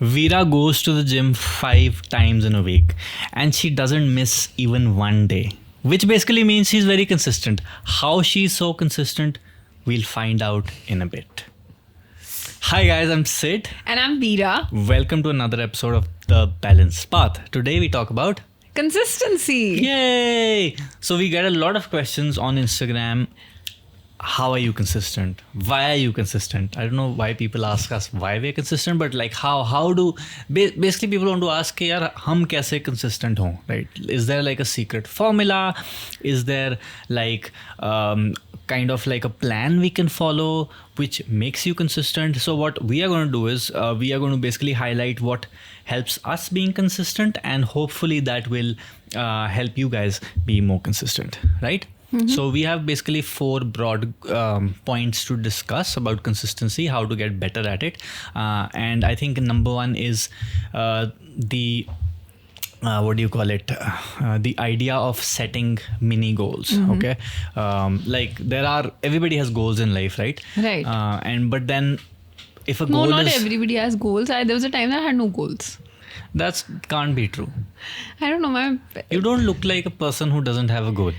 Veera goes to the gym 5 times in a week and she doesn't miss even one day, which basically means she's very consistent. How she's so consistent, we'll find out in a bit. Hi guys, I'm Sid. And I'm Veera. Welcome to another episode of The Balanced Path. Today we talk about Consistency. Yay! So we get a lot of questions on Instagram. How are you consistent? Why are you consistent? I don't know why people ask us why we're consistent, but like how do basically people want to ask कि यार हम कैसे consistent हों, right? Is there like a secret formula? Is there like kind of like a plan we can follow which makes you consistent? So what we are going to do is we are going to basically highlight what helps us being consistent, and hopefully that will help you guys be more consistent, right? Mm-hmm. So we have basically 4 broad points to discuss about consistency, how to get better at it. And I think number 1 is the what do you call it? The idea of setting mini goals. Mm-hmm. Okay. Like everybody has goals in life, right? Right. But then if a goal not everybody has goals. There was a time that I had no goals. That can't be true. I don't know. You don't look like a person who doesn't have a goal.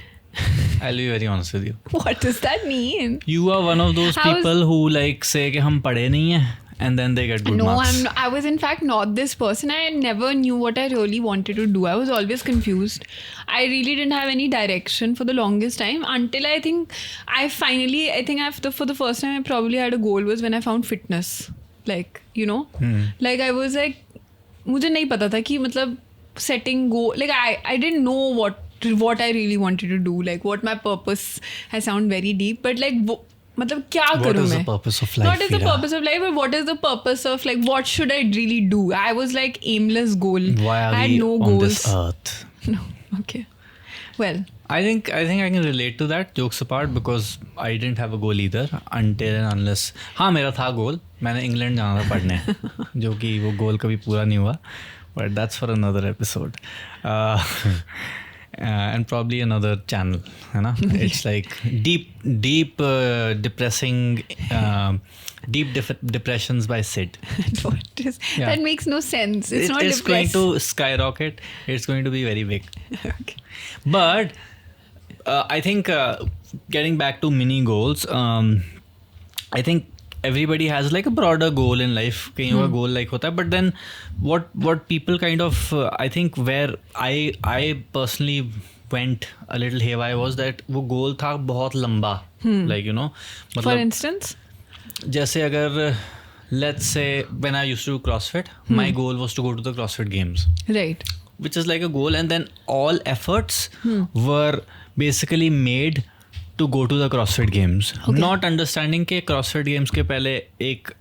I'll be very honest with you. What does that mean? You are one of those people who like say कि हम पढ़े नहीं हैं, and then they get good marks. No, I was in fact not this person. I never knew what I really wanted to do. I was always confused. I really didn't have any direction for the longest time until I think for the first time I probably had a goal was when I found fitness. Like, you know, like I was like, मुझे नहीं पता था कि मतलब setting goal. Like I didn't know what I really wanted to do, like what my purpose. I sound very deep, but like मतलब क्या करूँ मैं? What is the purpose of life? Not is the purpose of life, but what is the purpose of like what should I really do? I was like aimless goal. Why are I had we no on goals. This earth? No, okay. Well, I think I can relate to that, jokes apart, because I didn't have a goal either until and unless. हाँ मेरा था goal. मैंने England जाना था पढ़ने, जो कि वो goal कभी पूरा नहीं हुआ. But that's for another episode. And probably another channel, you know? It's like deep depressing, depressions by Sid. That makes no sense. It's not depressed. Going to skyrocket. It's going to be very big. Okay. But I think getting back to mini goals, I think everybody has like a broader goal in life. कईयों का goal like होता है, but then what people kind of I think where I personally went a little haywire was that वो goal था बहुत लंबा, like you know. For instance, जैसे अगर let's say when I used to do CrossFit, my goal was to go to the CrossFit Games. Right. Which is like a goal, and then all efforts were basically made to go to the CrossFit Games. Okay. Not understanding के CrossFit Games के पहले एक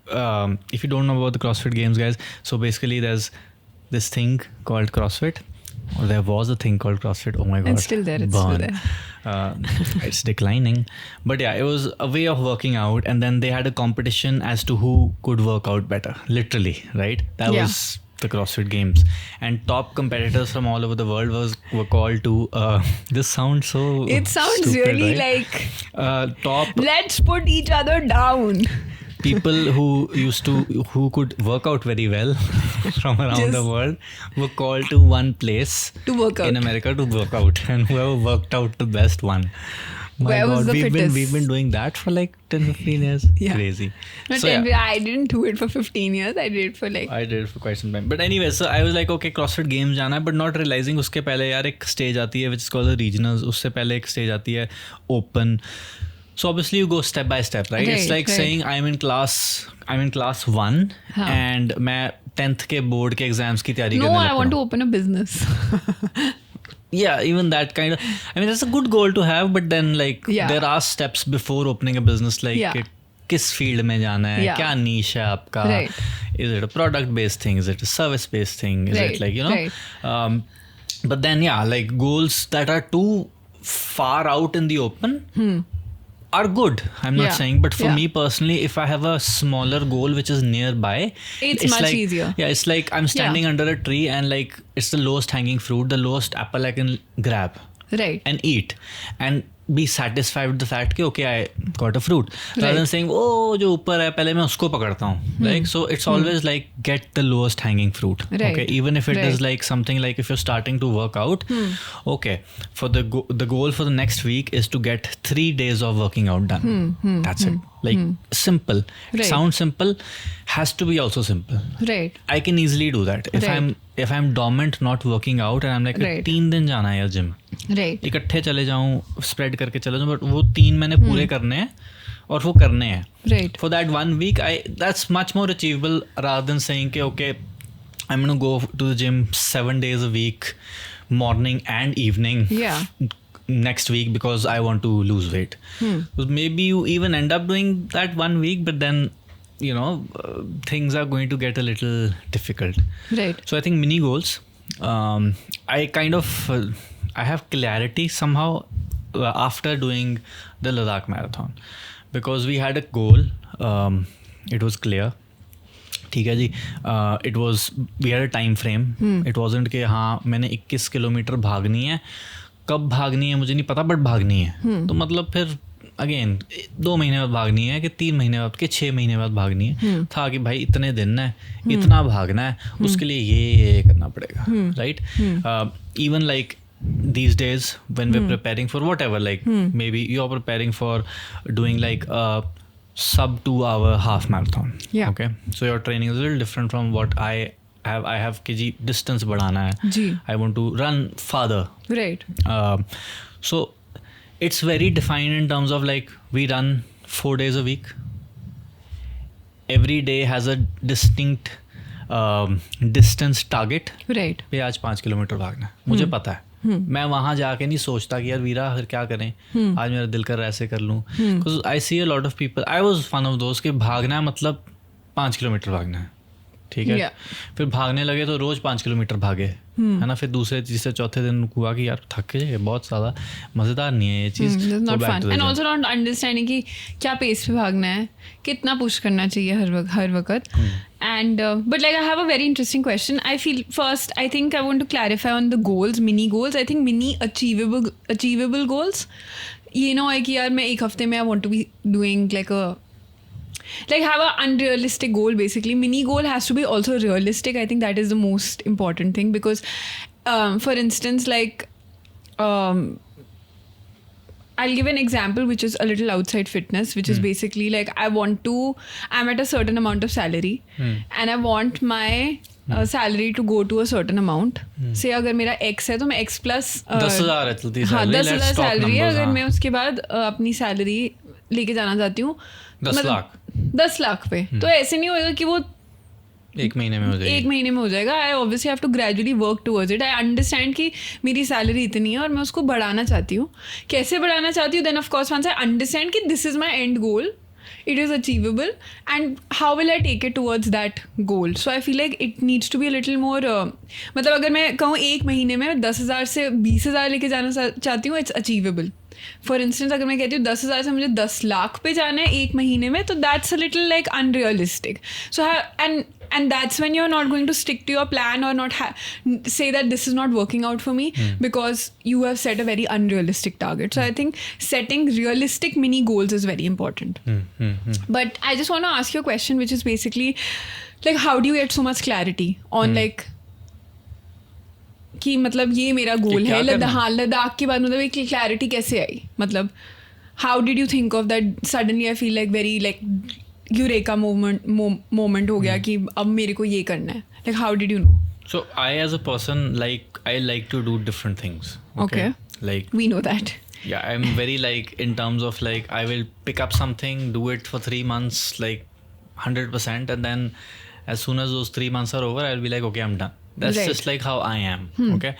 if you don't know about the CrossFit Games, guys, so basically there's this thing called CrossFit, or there was a thing called CrossFit. Oh my god, it's still there. It's declining, but yeah, it was a way of working out, and then they had a competition as to who could work out better, literally, right? That was the CrossFit Games, and top competitors from all over the world were called to this sounds so it sounds stupid, really right? Like top let's put each other down. People who could work out very well from around the world were called to one place to work out in America to work out, and whoever worked out the best won. Where was the fittest? We've been doing that for like 10-15 years. Yeah. Crazy. Not so, 10, I didn't do it for 15 years. I did it for quite some time. But anyway, so I was like, okay, CrossFit Games जाना है, but not realizing उसके पहले यार एक stage आती है which is called the regionals. उससे पहले एक stage आती है open. So obviously you go step by step, right? It's like saying I'm in class 1 and मैं 10th के board के exams की तैयारी करने लगता हूँ. No, I want to open a business. Yeah, even that kind of, I mean, that's a good goal to have, but then like there are steps before opening a business, like किस field में जाना है, क्या niche है आपका, is it a product based thing, is it a service based thing, is it like, you know, but then like goals that are too far out in the open are good. I'm not saying, but for me personally, if I have a smaller goal which is nearby, it's much easier. Yeah, it's like I'm standing under a tree and like it's the lowest hanging fruit, the lowest apple I can grab. Right. And eat. And be satisfied with the fact कि okay I got a fruit rather than saying oh जो ऊपर है पहले मैं उसको पकड़ता हूँ, like so it's always like get the lowest hanging fruit. Right. Okay, even if it is Right. like something like if you're starting to work out, okay, for the goal for the next week is to get 3 days of working out done. That's it. Like simple. It Right. sounds simple, has to be also simple. Right. I can easily do that Right. if I'm dormant not working out and I'm like Right. 3 दिन जाना है यार gym, Right. इकट्ठे चले जाऊँ spread करके चले जाऊँ, बट वो 3 मैंने पूरे करने हैं और वो करने हैं. Right. For that 1 week, that's much more achievable rather than saying कि okay I'm gonna go to the gym 7 days a week, morning and evening. Yeah. Next week because I want to lose weight. So maybe you even end up doing that 1 week, but then things are going to get a little difficult. Right. So I think mini goals. I kind of I have clarity somehow after doing the Ladakh marathon, because we had a goal. It was clear. ठीक है जी. It was we had a time frame. It wasn't कि हाँ मैंने 21 kilometre भागनी है, कब भागनी है मुझे नहीं पता बट भागनी है. तो मतलब फिर अगेन 2 महीने बाद भागनी है कि 3 महीने बाद कि 6 महीने बाद भागनी है. था कि भाई इतने दिन है, इतना भागना है, उसके लिए ये करना पड़ेगा. Right. Even like these days when we're preparing for whatever, like maybe you're preparing for doing like a sub 2 hour half marathon. Yeah. Okay, so your training is a little different from what I have कि जी distance बढ़ाना है. जी. I want to run farther. Right. So it's very defined in terms of like we run 4 days a week. Every day has a distinct distance target. Right. ये आज 5 kilometre भागना है, मुझे पता है. मैं वहाँ जाके नहीं सोचता कि यार वीरा फिर क्या करें, आज मेरा दिल कर रहा है ऐसे कर लूँ. Because I see a lot of people, I was one of दोस्त कि भागना है मतलब 5 किलोमीटर भागना है. ठीक है. Yeah. फिर भागने लगे तो रोज 5 किलोमीटर भागे, है ना. फिर दूसरे तीसरे चौथे दिन हुआ कि यार थक गए, बहुत ज़्यादा मज़ेदार नहीं है ये चीज़. It's not fun. And also not understanding कि क्या पेस पे भागना है, कितना पुश करना चाहिए हर वक्त. And but like I have a very interesting question. I feel first I think I want to clarify on the goals, mini goals. I think mini achievable goals. ये ना है कि यार मैं एक हफ्ते में I want to be doing like have a unrealistic goal. Basically mini goal has to be also realistic. I think that is the most important thing, because for instance like I'll give an example which is a little outside fitness, which is basically like I'm at a certain amount of salary and I want my salary to go to a certain amount. Say अगर मेरा X है तो मैं X plus 10,000 है चलती है. हाँ 10,000 salary है. अगर हाँ. मैं उसके बाद अपनी सैलरी लेके जाना चाहती हूँ 10 लाख 10 लाख पे, तो ऐसे नहीं होएगा कि वो 1 महीने में हो जाएगी. 1 महीने में हो जाएगा. I obviously have to gradually work towards it. I understand कि मेरी सैलरी इतनी है और मैं उसको बढ़ाना चाहती हूँ. कैसे बढ़ाना चाहती हूँ? Then of course once I understand कि this is my end goal, it is achievable, and how will I take it towards that goal? So I feel like it needs to be a little more मतलब अगर मैं कहूँ 1 महीने में 10,000 से 20,000 लेके जाना चाहती हूँ, it's achievable. फॉर इंस्टेंस अगर मैं कहती हूँ 10,000 से मुझे 10 लाख पे जाना है 1 महीने में, तो that's a little like unrealistic. So and that's when you're not going to stick to your plan or not say that this is not working out for me because you have set a very unrealistic target. So I think setting realistic mini goals is very important. But I just want to ask you a question, which is basically like how do you get so much clarity on like कि मतलब ये मेरा गोल है लद्दाख के बाद, मतलब एक clarity कैसे आई? मतलब how did you think of that suddenly? I feel like very like eureka moment हो गया कि अब मेरे को ये करना है. Like how did you know? So I as a person I like to do different things. Okay. Like we know that. Yeah, I'm very like in terms of like I will pick up something, do it for 3 months like 100%, and then as soon as those 3 months are over I'll be like okay, I'm done. That's right. just like how I am. Okay.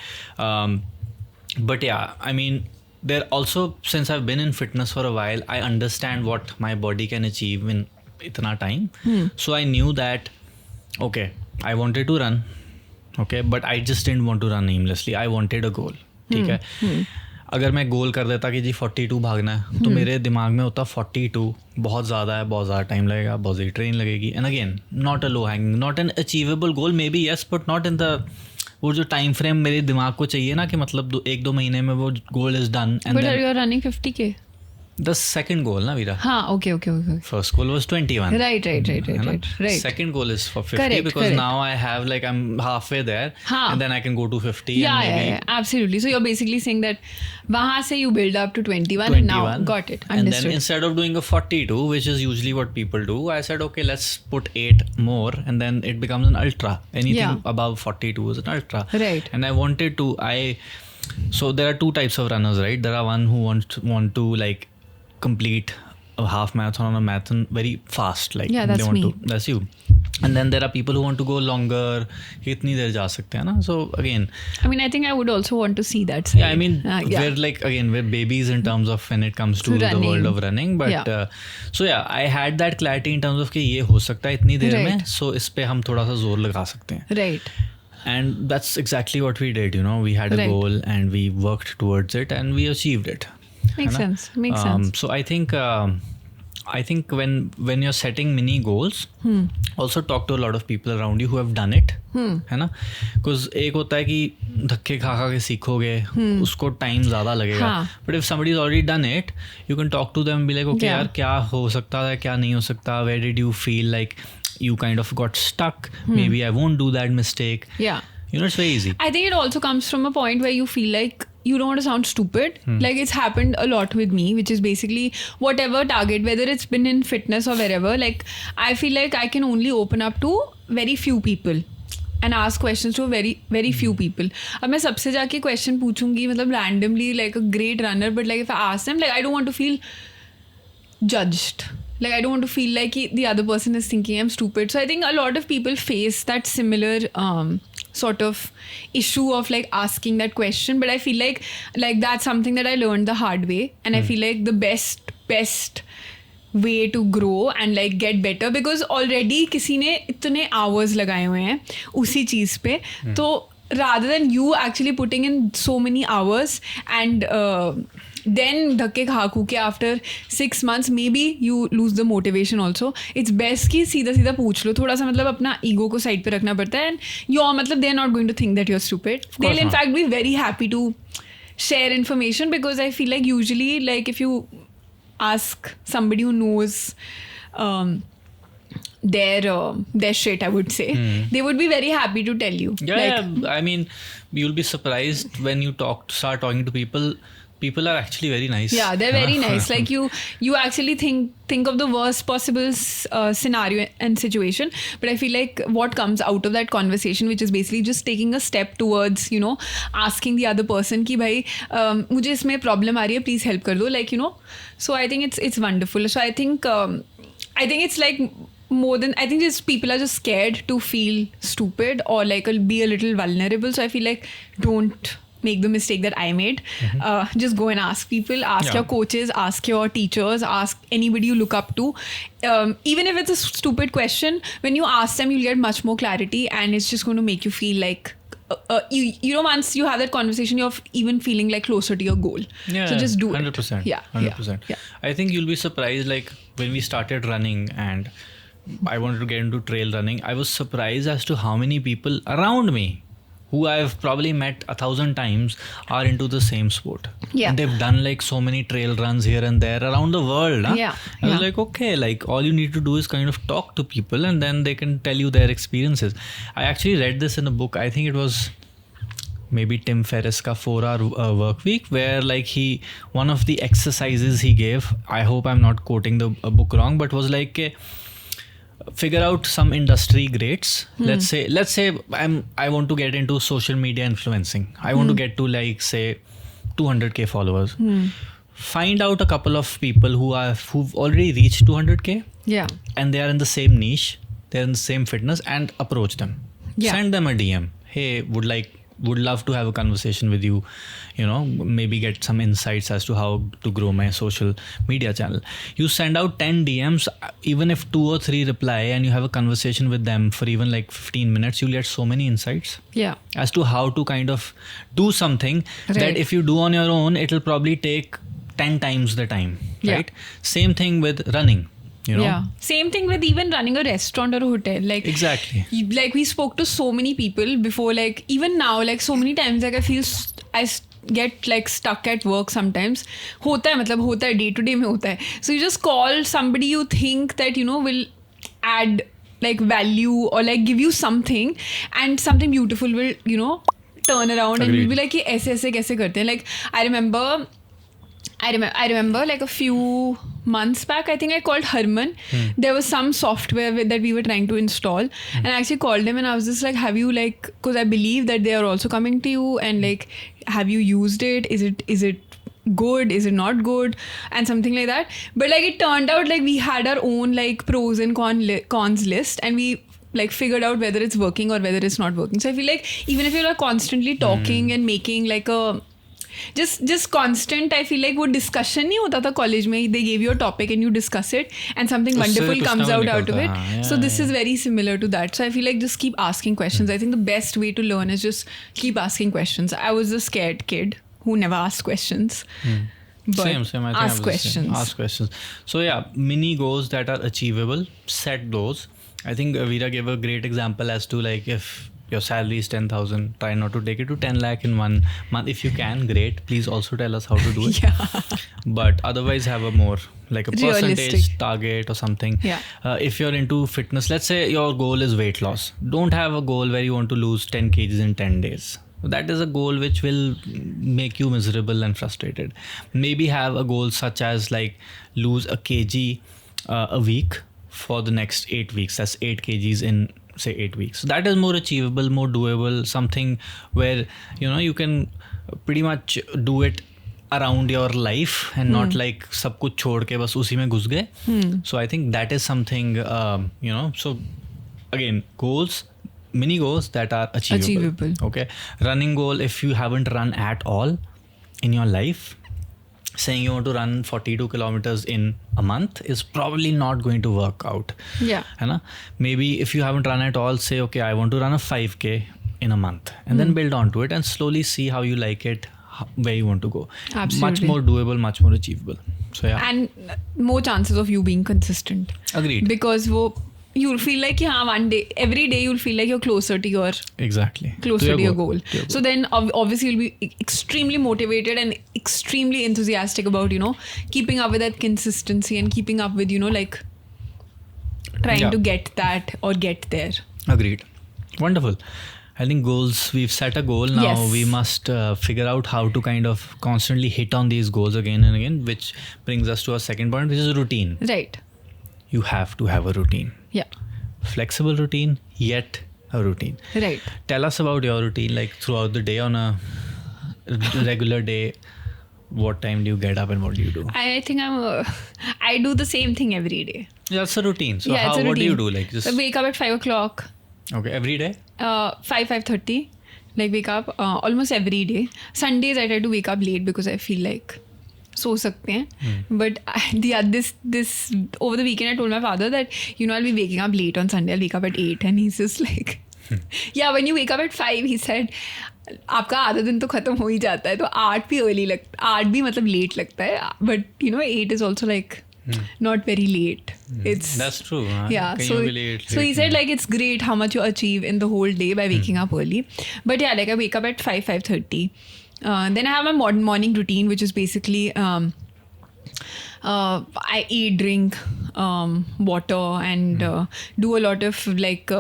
But yeah, I mean there also, since I've been in fitness for a while, I understand what my body can achieve in itna time. So I knew that okay, I wanted to run, okay, but I just didn't want to run aimlessly. I wanted a goal. ठीक है. अगर मैं गोल कर देता कि जी 42 भागना है, तो मेरे दिमाग में होता 42 बहुत ज़्यादा है, बहुत ज़्यादा टाइम लगेगा, बहुत ज़्यादा ट्रेन लगेगी. And again not a low hanging, not an achievable goal, may be yes but not in the वो जो टाइम फ्रेम मेरे दिमाग को चाहिए ना कि मतलब 1-2 महीने में वो goal is done and But then you are running 50K. the second goal na Veera. हाँ, okay. First goal was 21. Right. है ना? Right. Second goal is for 50 Correct, because correct. now I have like I'm halfway there हाँ. and then I can go to 50 Yeah, and maybe yeah, absolutely. So you're basically saying that वहाँ से you build up to 21 and now got it. And Understood. then instead of doing a 42, which is usually what people do, I said, okay, let's put 8 more and then it becomes an ultra. Anything Yeah. above 42 is an ultra. Right. And I wanted to, so there are two types of runners, right? There are one who want to like complete a half marathon or a marathon very fast. Like Yeah, that's they want me. That's you. And then there are people who want to go longer. कितनी देर जा सकते हैं ना? So again, I mean, I think I would also want to see that side. yeah, I mean, yeah. we're like again we're babies in terms of when it comes to the Running. world of running. But Yeah. So yeah, I had that clarity in terms of कि ये हो सकता है इतनी देर में. Right. So इस पे हम थोड़ा सा जोर लगा सकते हैं. Right. And that's exactly what we did. You know, we had a Right. goal and we worked towards it and we achieved it. Makes है ना? sense. Makes sense. So I think when you're setting mini goals, also talk to a lot of people around you who have done it, है ना? Because एक होता है कि धक्के खा के सीखोगे, उसको टाइम ज़्यादा लगेगा. हाँ. But if somebody's already done it, you can talk to them and be like, okay Yeah. यार क्या हो सकता है, क्या नहीं हो सकता, where did you feel like you kind of got stuck, maybe I won't do that mistake. Yeah. You know, it's very easy. I think it also comes from a point where you feel like you don't want to sound stupid. Like it's happened a lot with me, which is basically whatever target, whether it's been in fitness or wherever, like I feel like I can only open up to very few people and ask questions to very, very few people. अब मैं सबसे जाके question पूछूंगी मतलब randomly like a great runner, but like if I ask them, like I don't want to feel judged. Like I don't want to feel like the other person is thinking I'm stupid. So I think a lot of people face that similar sort of issue of like asking that question. But I feel like that's something that I learned the hard way. And I feel like the best way to grow and like get better, because already किसी ने इतने hours लगाए हुए हैं उसी चीज़ पे, तो rather than you actually putting in so many hours and then धक्के खा के after 6 months maybe you lose the motivation also, it's best कि सीधा पूछ लो, थोड़ा सा मतलब अपना ego को side पे रखना पड़ता है, and मतलब they're not going to think that you're stupid. They'll in fact be very happy to share information, because I feel like usually like if you ask somebody who knows their shit, I would say, they would be very happy to tell you. Yeah, I mean, you'll be surprised when you start talking to people. People are actually very nice. Yeah, they're very nice. Like you actually think of the worst possible scenario and situation, but I feel like what comes out of that conversation, which is basically just taking a step towards, you know, asking the other person कि भाई मुझे इसमें problem आ रही है, please help कर दो, like, you know. So I think it's wonderful. So I think it's like more than, I think just people are just scared to feel stupid or like be a little vulnerable. So I feel like don't make the mistake that I made. Just go and ask people, ask your coaches, ask your teachers, ask anybody you look up to. Even if it's a stupid question, when you ask them, you'll get much more clarity, and it's just going to make you feel like you know, once you have that conversation, you're even feeling like closer to your goal. Yeah, so just do 100%, it. Yeah, 100%. Yeah. I think you'll be surprised, like when we started running and I wanted to get into trail running, I was surprised as to how many people around me who I've probably met 1,000 times are into the same sport. Yeah. And they've done like so many trail runs here and there around the world. Huh? Yeah. I was like, okay, like all you need to do is kind of talk to people and then they can tell you their experiences. I actually read this in a book. I think it was maybe Tim Ferriss ka 4-hour work week, where like one of the exercises he gave, I hope I'm not quoting the book wrong, but was like, figure out some industry greats. Let's say I want to get into social media influencing. I want to get to like say 200k followers. Find out a couple of people who've already reached 200k. Yeah. And they are in the same niche, they're in the same fitness, and approach them. Yeah. Send them a DM. Hey, would love to have a conversation with you, you know, maybe get some insights as to how to grow my social media channel. You send out 10 DMs, even if 2 or 3 reply, and you have a conversation with them for even like 15 minutes, you'll get so many insights. Yeah. As to how to kind of do something that if you do on your own, it'll probably take 10 times the time, right? Same thing with running. you know. Yeah. Same thing with even running a restaurant or a hotel. Like Exactly. like we spoke to so many people before. Like even now, like so many times, like I feel get like stuck at work sometimes. होता है मतलब होता है day to day में होता है. So you just call somebody you think that you know will add like value or like give you something, and something beautiful will you know turn around. Agreed. And you'll be like ये ऐसे कैसे करते हैं. Like I remember like a few months back, I think I called Harman. There was some software that we were trying to install, and I actually called him and I was just like, have you like, because I believe that they are also coming to you, and like, have you used it? Is it good? Is it not good? And something like that. But like it turned out like we had our own like pros and cons list, and we like figured out whether it's working or whether it's not working. So I feel like even if you're like constantly talking and making like a just constant, I feel like वो discussion नहीं होता था college में. They gave you a topic and you discuss it and something wonderful comes out of it. So this is very similar to that. So I feel like just keep asking questions. I think the best way to learn is just keep asking questions. I was a scared kid who never asked questions. But Same. I think I was ask the same. questions. Ask questions. So yeah, mini goals that are achievable. Set those. I think Veera gave a great example as to like if your salary is 10,000, try not to take it to 10 lakh in 1 month. If you can, great. Please also tell us how to do it. Yeah. But otherwise have a more like a percentage Realistic target or something. Yeah. If you're into fitness, let's say your goal is weight loss. Don't have a goal where you want to lose 10 kgs in 10 days. That is a goal which will make you miserable and frustrated. Maybe have a goal such as like lose a kg a week for the next 8 weeks. That's 8 kgs in say 8 weeks. So that is more achievable, more doable, something where you know you can pretty much do it around your life and not like सब कुछ छोड़ के बस उसी में घुस गए. So I think that is something you know. So again, goals, mini goals that are achievable. Okay, running goal, if you haven't run at all in your life, saying you want to run 42 kilometers in a month is probably not going to work out. Yeah. है ना? Maybe if you haven't run at all, say okay, I want to run a 5k in a month, and then build onto it and slowly see how you like it, where you want to go. Absolutely. Much more doable, much more achievable. So yeah. And more chances of you being consistent. Agreed. Because you'll feel like one day, every day you'll feel like you're closer to your closer to your goal. So then obviously you'll be extremely motivated and extremely enthusiastic about you know keeping up with that consistency and keeping up with you know like trying to get that or get there. Agreed. Wonderful. I think goals, we've set a goal now. Yes. We must figure out how to kind of constantly hit on these goals again and again, which brings us to our second point, which is routine. Right. You have to have a routine. Yeah. Flexible routine, yet a routine. Right. Tell us about your routine, like throughout the day on a regular day. What time do you get up and what do you do? I think I do the same thing every day. Yeah, it's a routine. So Yeah, it's a what do you routine. do? Like just I wake up at 5 o'clock. okay, every day? 5:30. Like wake up almost every day. Sundays I try to wake up late because I feel like सो सकते हैं. But this over the weekend I told my father that you know I'll be waking up late on Sunday. I'll wake up at 8 and he's just like yeah, when you wake up at 5 he said आपका आधा दिन तो खत्म हो ही जाता है तो 8 भी अर्ली लगता 8 भी मतलब लेट लगता है. But you know 8 is also like not very late. It's that's true. Yeah, so he said like it's great how much you achieve in the whole day by waking up early. But yeah, like I wake up at 5:30. Then I have my morning routine, which is basically I eat, drink water, and do a lot of like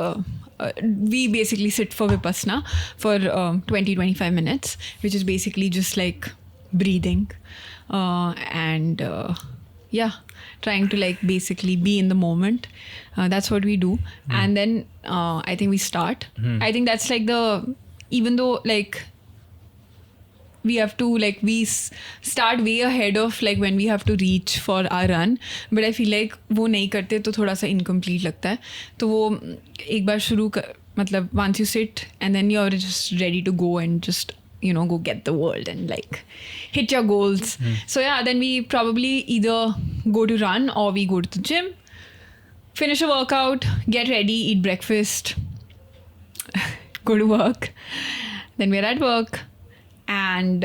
we basically sit for Vipassana for 20-25 minutes, which is basically just like breathing and yeah, trying to like basically be in the moment. That's what we do. And then I think we start. I think that's like even though like we have to like we start way ahead of like when we have to reach for our run, but I feel like वो नहीं करते तो थोड़ा सा incomplete लगता है. तो वो एक बार शुरू मतलब once you sit and then you're just ready to go and just you know go get the world and like hit your goals. So yeah, then we probably either go to run or we go to the gym, finish a workout, get ready, eat breakfast, go to work, then we're at work. And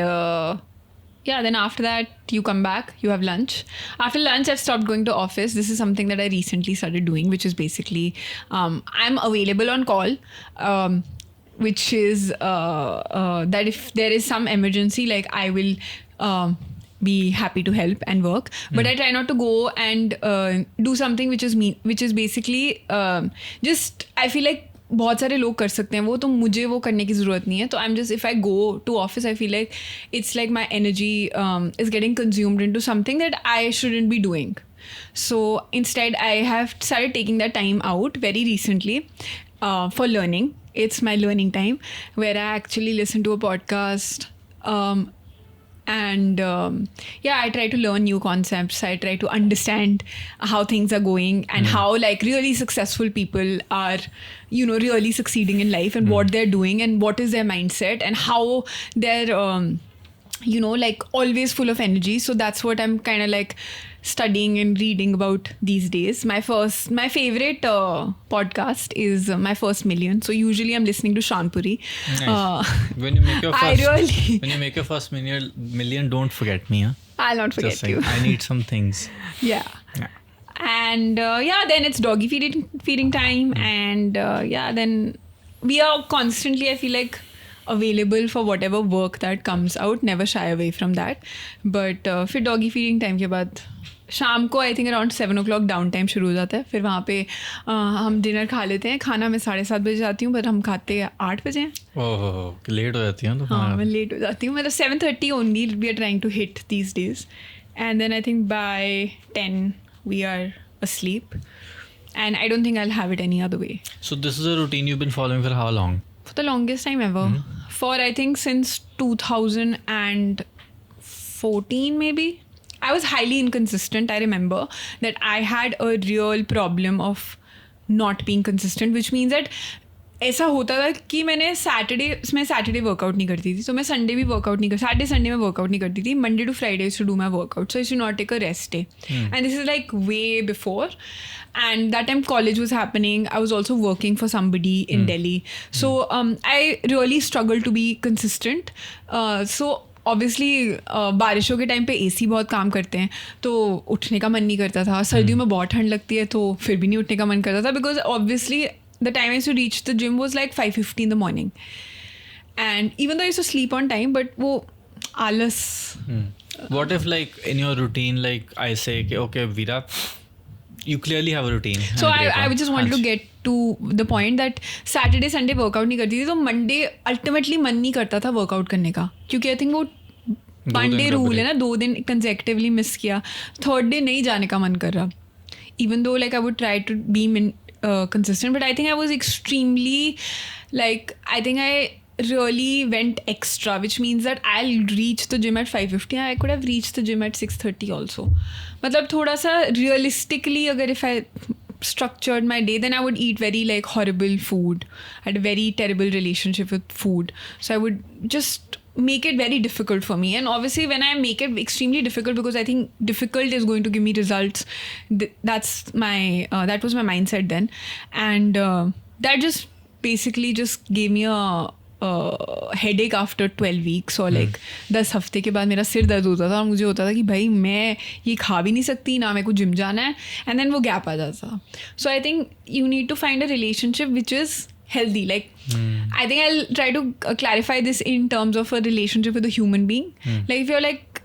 yeah, then after that you come back, you have lunch. After lunch I've stopped going to office. This is something that I recently started doing, which is basically I'm available on call, which is that if there is some emergency, like I will be happy to help and work, but I try not to go and do something which is basically just I feel like बहुत सारे लोग कर सकते हैं वो, तो मुझे वो करने की ज़रूरत नहीं है. तो I am just, if I go to office I feel like it's like my energy is getting consumed into something that I shouldn't be doing. So instead I have started taking that time out very recently for learning. It's my learning time where I actually listen to a podcast, and I try to learn new concepts. I try to understand how things are going and how like really successful people are, you know, really succeeding in life, and what they're doing and what is their mindset and how they're you know, like always full of energy. So that's what I'm kind of like studying and reading about these days. My favorite podcast is My First Million. So usually I'm listening to Shanpuri. Nice. When you make your first, when you make your first million, don't forget me. Huh? I'll not forget you. I need some things. Yeah. And then it's doggy feeding time, and then we are constantly, I feel like, available for whatever work that comes out. Never shy away from that. But फिर doggy feeding time के बाद शाम को I think around 7 o'clock down time शुरू हो जाता है. फिर वहाँ पे हम डिनर खा लेते हैं. खाना मैं 7:30 बजे जाती हूँ, बट हम खाते 8 बजे हैं. ओह, लेट हो जाती है तो. हाँ, मैं लेट हो जाती हूँ. मतलब 7:30 only we are trying to hit these days, and then I think by 10 we are asleep, and I don't think I'll have it any other way. So this is a routine you've been following for how long? For the longest time ever. For I think since 2014 maybe. I was highly inconsistent. I remember that I had a real problem of not being consistent, which means that ऐसा होता था कि मैं Saturday workout नहीं करती थी, तो मैं संडे भी वर्कआउट नहीं सैटरडे संडे में वर्कआउट नहीं करती थी. Monday to Friday to do my workout, so I should not take a rest day. And this is like way before, and that time college was happening. I was also working for somebody in Delhi, so I really struggled to be consistent. So obviously बारिशों के time पे AC बहुत काम करते हैं, तो उठने का मन नहीं करता था. सर्दियों में बहुत ठंड लगती है, तो फिर भी नहीं उठने का मन करता था, because obviously the time I used to reach the gym was like 5:50 in the morning, and even though I used to sleep on time, but वो आलस. What if like in your routine, like I say okay Veera, you clearly have a routine. So I just wanted to get to the point that Saturday Sunday workout नहीं करती थी, तो Monday ultimately मन नहीं करता था workout करने का, क्योंकि आई थिंक वो 1 day रूल है ना, 2 दिन कंसेक्टिवली मिस किया, थर्ड डे नहीं जाने का मन कर रहा. Even though like I would try to be consistent, but I think I was extremely like, I think I really went extra, which means that I'll reach the gym at 5:50. I could have reached the gym at 6:30 also. मतलब थोड़ा सा realistically अगर if I structured my day, then I would eat very like horrible food. I had a very terrible relationship with food, so I would just make it very difficult for me. And obviously when I make it extremely difficult, because I think difficult is going to give me results, that was my mindset then, and that just basically just gave me a headache after 12 weeks, or like 10 हफ्ते के बाद मेरा सिर दर्द होता था, और मुझे होता था कि भाई मैं ये खा भी नहीं सकती, ना मेरे को जिम जाना है, and then वो गैप आ जाता. So I think you need to find a relationship which is healthy. Like I think I'll try to clarify this in terms of a relationship with a human being. Like if you're like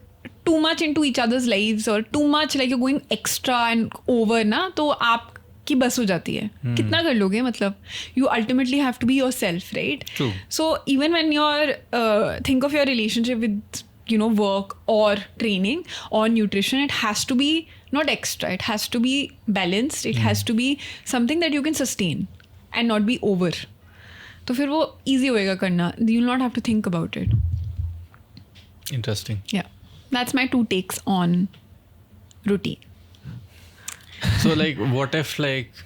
too much into each other's lives, or too much like you're going extra and over ना, तो आपकी बस हो जाती है. कितना कर लोगे, मतलब you ultimately have to be yourself, right? True. So even when you're think of your relationship with, you know, work or training or nutrition, it has to be not extra, it has to be balanced, it has to be something that you can sustain and not be over. तो फिर वो easy होएगा करना. You'll not have to think about it. Interesting. Yeah, that's my 2 takes on routine. So like what if like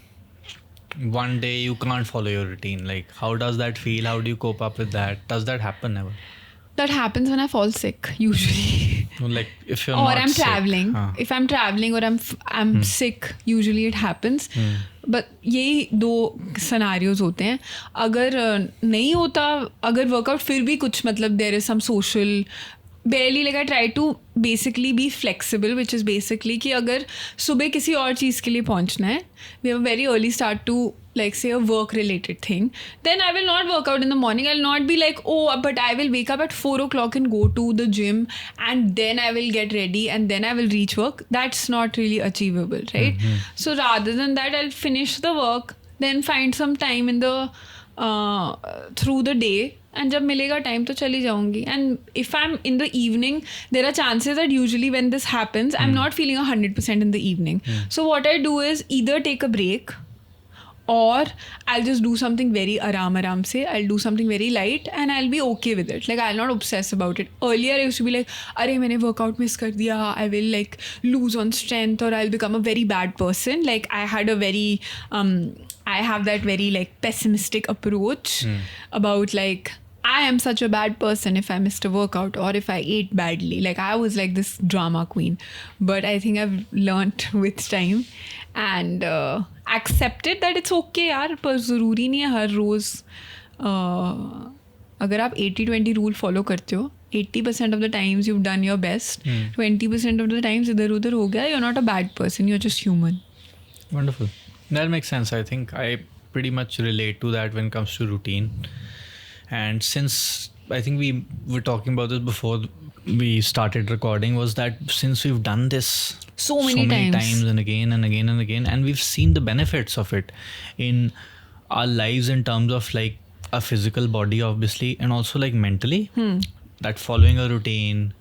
one day you can't follow your routine? Like how does that feel? How do you cope up with that? Does that happen ever? That happens when I fall sick usually. Like if you're or not I'm sick, traveling. If I'm traveling or I'm sick, usually it happens. But यही 2 scenarios होते हैं. अगर नहीं होता, अगर workout फिर भी कुछ मतलब there is some social barely like I try to basically be flexible, which is basically कि अगर सुबह किसी और चीज़ के लिए पहुंचना है, we have a very early start to like say a work related thing, then I will not work out in the morning. I'll not be like, oh, but I will wake up at 4 o'clock and go to the gym and then I will get ready and then I will reach work. That's not really achievable, right? So rather than that, I'll finish the work, then find some time in the through the day, and जब मिलेगा time तो चली जाऊंगी. And if I'm in the evening, there are chances that usually when this happens, I'm not feeling 100% in the evening. So what I do is either take a break, or I'll just do something very aram se. I'll do something very light and I'll be okay with it. Like I'll not obsess about it. Earlier I used to be like, अरे मैंने workout miss कर दिया, I will like lose on strength or I'll become a very bad person. Like I had a very I have that very like pessimistic approach about like I am such a bad person if I missed a workout or if I ate badly. Like I was like this drama queen. But I think I've learnt with time and accepted that it's okay यार, पर ज़रूरी नहीं है हर रोज़ अगर आप 80-20 rule follow करते हो, 80% of the times you've done your best, 20% of the times इधर उधर हो गया, you're not a bad person, you're just human. Wonderful. That makes sense. I think I pretty much relate to that when it comes to routine. And since I think we were talking about this before we started recording, was that since we've done this so many times and again and again and again, and we've seen the benefits of it in our lives in terms of like a physical body obviously, and also like mentally, that following a routine,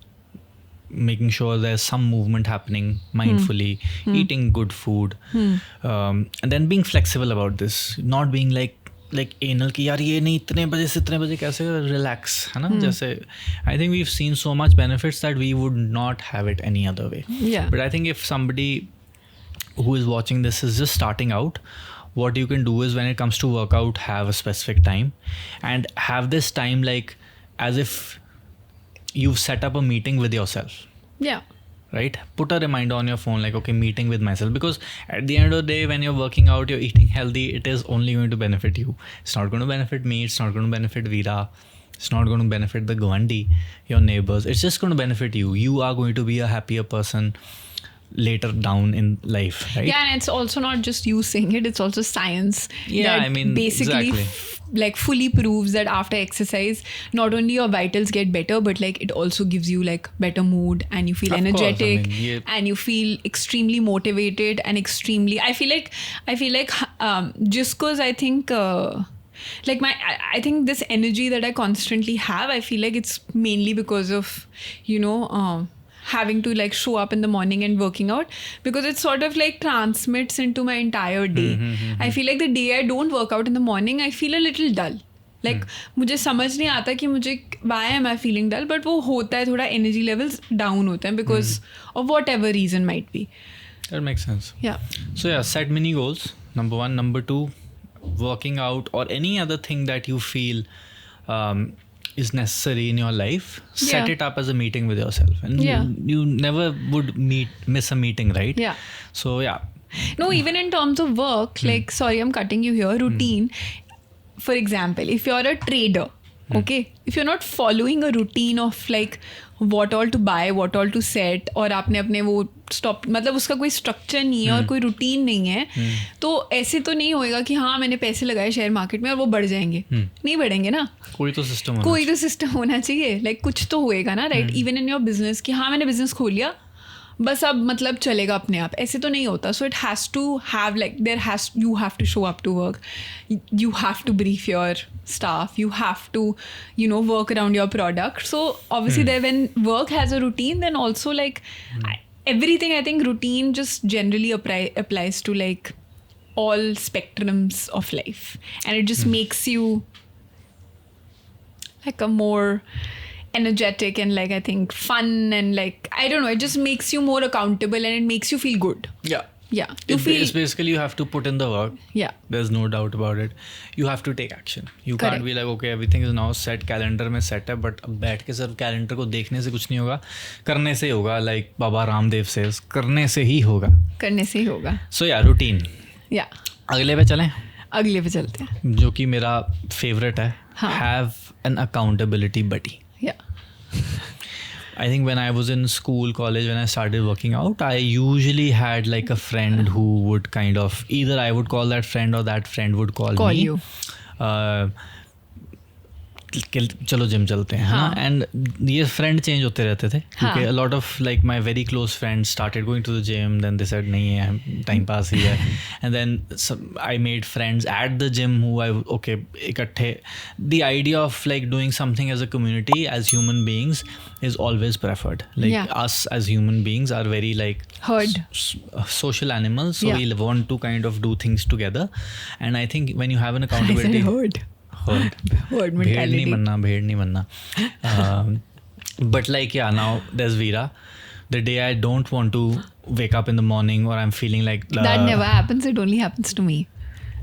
making sure there's some movement happening mindfully, eating good food, and then being flexible about this, not being like anal कि यार ये नहीं इतने बजे से इतने बजे कैसे, relax है ना, जैसे I think we've seen so much benefits that we would not have it any other way. Yeah. But I think if somebody who is watching this is just starting out, what you can do is when it comes to workout, have a specific time and have this time like as if you've set up a meeting with yourself. Yeah. Right? Put a reminder on your phone like, okay, meeting with myself, because at the end of the day when you're working out, you're eating healthy, it is only going to benefit you. It's not going to benefit me, it's not going to benefit Veera, it's not going to benefit the Gwandi, your neighbors. It's just going to benefit you. You are going to be a happier person later down in life, right? Yeah, and it's also not just you saying it, it's also science. Yeah, that I mean, basically exactly. like fully proves that after exercise, not only your vitals get better, but like it also gives you like better mood and you feel Of course, energetic, I mean, yeah. and you feel extremely motivated and extremely, I feel like just cause I think like I think this energy that I constantly have, I feel like it's mainly because of, you know, having to like show up in the morning and working out, because it sort of like transmits into my entire day. I feel like the day I don't work out in the morning, I feel a little dull. Like मुझे समझ नहीं आता कि मुझे why am I feeling dull, but वो होता है, थोड़ा energy levels down होते हैं because of whatever reason might be. That makes sense. Yeah. So yeah, set mini goals. Number 1. Number 2, working out or any other thing that you feel is necessary in your life, set Yeah. it up as a meeting with yourself, and Yeah. you never would miss a meeting, right? Yeah. So yeah, No, even in terms of work, like, sorry, I'm cutting you here, routine. For example, if you're a trader, okay, if you're not following a routine of like what all to buy, what all to set, और आपने अपने वो stop, मतलब उसका कोई structure नहीं है और कोई रूटीन नहीं है, तो ऐसे तो नहीं होएगा कि हाँ मैंने पैसे लगाए शेयर मार्केट में और वो बढ़ जाएंगे. नहीं बढ़ेंगे ना. कोई तो सिस्टम होना कोई तो सिस्टम होना चाहिए. लाइक कुछ तो होएगा ना, right? Even in your business कि हाँ मैंने बिजनेस खोल लिया, बस अब मतलब चलेगा अपने आप, ऐसे तो नहीं होता. So it has to have like you have to show up to work, you have to brief your staff, you have to, you know, work around your product. So obviously there, when work has a routine, then also like everything, I think routine just generally applies to like all spectrums of life, and it just makes you like a more energetic and like I think fun, and like I don't know, it just makes you more accountable and it makes you feel good. Yeah. Yeah, you feel, It's basically you have to put in the work. yeah, There's no doubt about it. You have to take action. You Correct. can't be like, okay, everything is now set, calendar में set है, but अब बैठ के सिर्फ calendar को देखने से कुछ नहीं होगा, करने से ही होगा. Like बाबा रामदेव says, करने से ही होगा. करने से ही होगा. So yeah, routine. Yeah, अगले पे चलें, अगले पे चलते हैं. जो कि मेरा favorite है. हाँ. Have an accountability buddy. Yeah, I think when I was in school, college, when I started working out, I usually had like a friend who would kind of, either I would call that friend or that friend would call me. you. चलो gym चलते हैं, है ना. And ये friend change होते रहते थे क्योंकि a lot of like my very close friends started going to the gym, then they said नहीं है टाइम पास ही है, and then I made friends at the gym who I इकट्ठे. The idea of like doing something as a community, as human beings, is always preferred. Like us as human beings are very like herd social animals, so we want to kind of do things together. And I think when you have an accountability, herd mentality, भेड़ नहीं बनना. But like now there's Veera. The day I don't want to wake up in the morning or I'm feeling like that never happens, it only happens to me.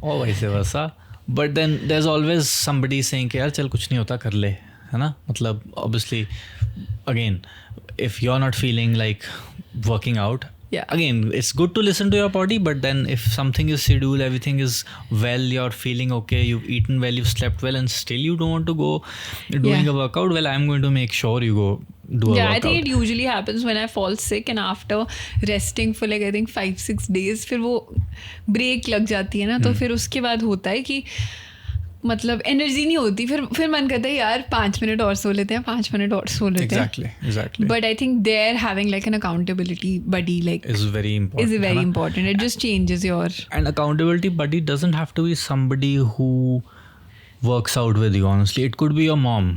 or vice versa. But then there's always somebody saying कि यार चल कुछ नहीं होता कर ले, है ना. मतलब obviously again if you're not feeling like working out, again it's good to listen to your body, but then if something is scheduled, everything is well, you're feeling okay, you've eaten well, you've slept well, and still you don't want to go doing a workout, well, I'm going to make sure you go do a workout. I think it usually happens when I fall sick and after resting for like I think 5-6 days फिर वो break लग जाती है ना, तो फिर उसके बाद होता है कि मतलब एनर्जी नहीं होती, फिर मन करता है यार 5 मिनट और सो लेते हैं, 5 मिनट और सो लेते हैं. Exactly. But I think there having like an accountability buddy like is very important. It just changes your. And accountability buddy doesn't have to be somebody who works out with you. Honestly, it could be your mom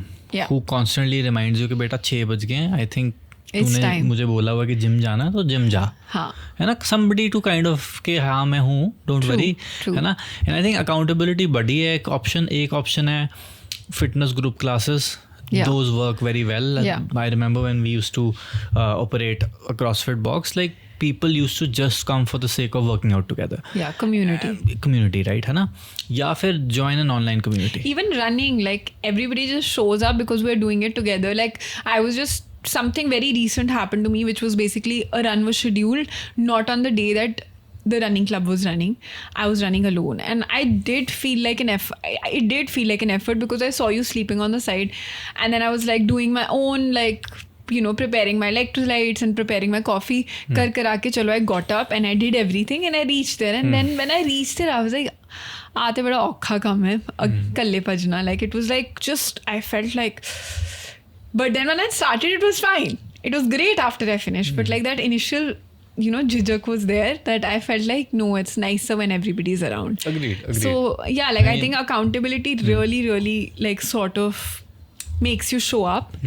who constantly reminds you कि बेटा 6 बज गए हैं. I think तूने मुझे बोला हुआ कि जिम जाना है तो जिम जा, है ना. somebody to kind of कि हाँ मैं हूँ, don't worry, है ना. and I think accountability buddy है एक option है fitness group classes. Those work very well. I remember when we used to operate a CrossFit box, like people used to just come for the sake of working out together. Community, right, है ना. या फिर join an online community. Even running, like everybody just shows up because we're doing it together. Like I was just, something very recent happened to me, which was basically a run was scheduled not on the day that the running club was running. I was running alone, and I did feel like an effort. It did feel like an effort because I saw you sleeping on the side, and then I was like doing my own like, you know, preparing my electrolytes and preparing my coffee. Kar ke chalo, I got up and I did everything and I reached there. And then when I reached there, I was like, aate bada aukha kam hai, kalle bhajna. Like it was like just, I felt like, but then when I started, it was fine. It was great after I finished. But like that initial, you know, jijak was there that I felt like, no, it's nicer when everybody's around. Agreed. So yeah, like I think accountability really like sort of makes you show up.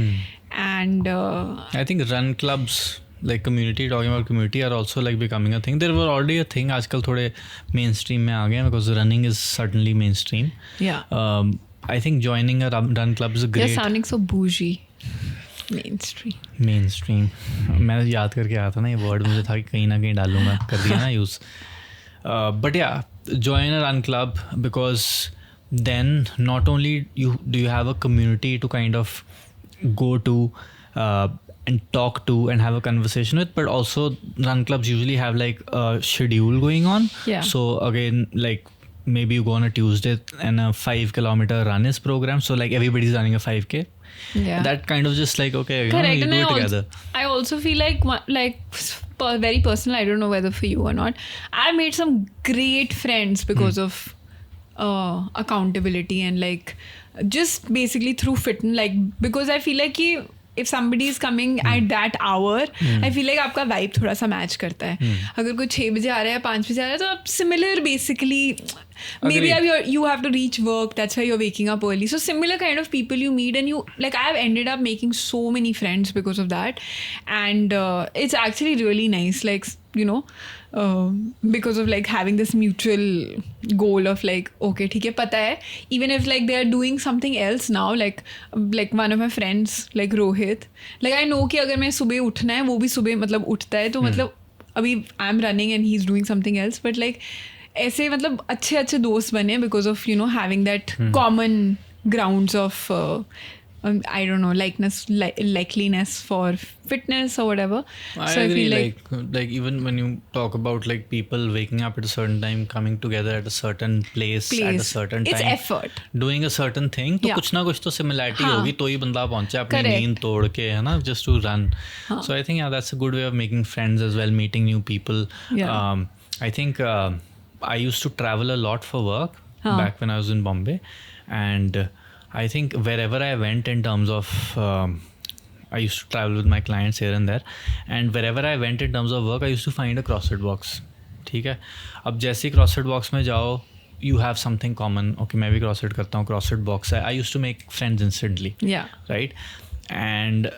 And I think run clubs, like talking about community, are also like becoming a thing. There were already a thing. आजकल थोड़े mainstream में आ गए because running is certainly mainstream. I think joining a run club is a great. You're sounding so bougie. Mainstream. मैं याद करके आया था ना ये word, मुझे था कि कहीं ना कहीं डालूंगा, कर दिया ना use. But yeah, join a run club because then not only do you have a community to kind of go to and talk to and have a conversation with, but also run clubs usually have like a schedule going on. So again, like maybe you go on a Tuesday and a 5-kilometer run is programmed, so like everybody's running a 5K. That kind of just like, okay, you know, you do it together. I also feel like very personal, I don't know whether for you or not, I made some great friends because of accountability and like just basically through fitness, like because I feel like if somebody is coming at that hour, I feel like आपका vibe थोड़ा सा match करता है. अगर कोई 6 बजे आ रहा है या 5 बजे आ रहा है तो आप similar basically, maybe you have to reach work, that's why you're waking up early. So similar kind of people you meet, and you like, I have ended up making so many friends because of that, and it's actually really nice, like, you know, because of like having this mutual goal of like, okay, ठीक है, पता है, even if like they are doing something else now, like one of my friends like Rohit, like I know कि अगर मैं सुबह उठना है वो भी सुबह मतलब उठता है, तो मतलब अभी I'm running and he's doing something else, but like ऐसे मतलब अच्छे दोस्त बने because of, you know, having that common grounds of I don't know, likeliness for fitness or whatever. I So agree. feel Like even when you talk about like people waking up at a certain time, coming together at a certain place at a certain it's time, effort. doing a certain thing, तो Yeah. कुछ ना कुछ तो similarity हाँ. होगी, तो ही बंदा पहुंचे अपनी Correct. नींद तोड़ के, है ना, just to run. हाँ. So I think that's a good way of making friends as well, meeting new people. Yeah. I think I used to travel a lot for work हाँ. back when I was in Bombay, and I think wherever I went in terms of I used to travel with my clients here and there, and wherever I went in terms of work, I used to find a CrossFit box. ठीक है, अब जैसे ही CrossFit box में जाओ, you have something common. Okay, मैं भी CrossFit करता हूँ, CrossFit box है. I used to make friends instantly. Yeah. Right, and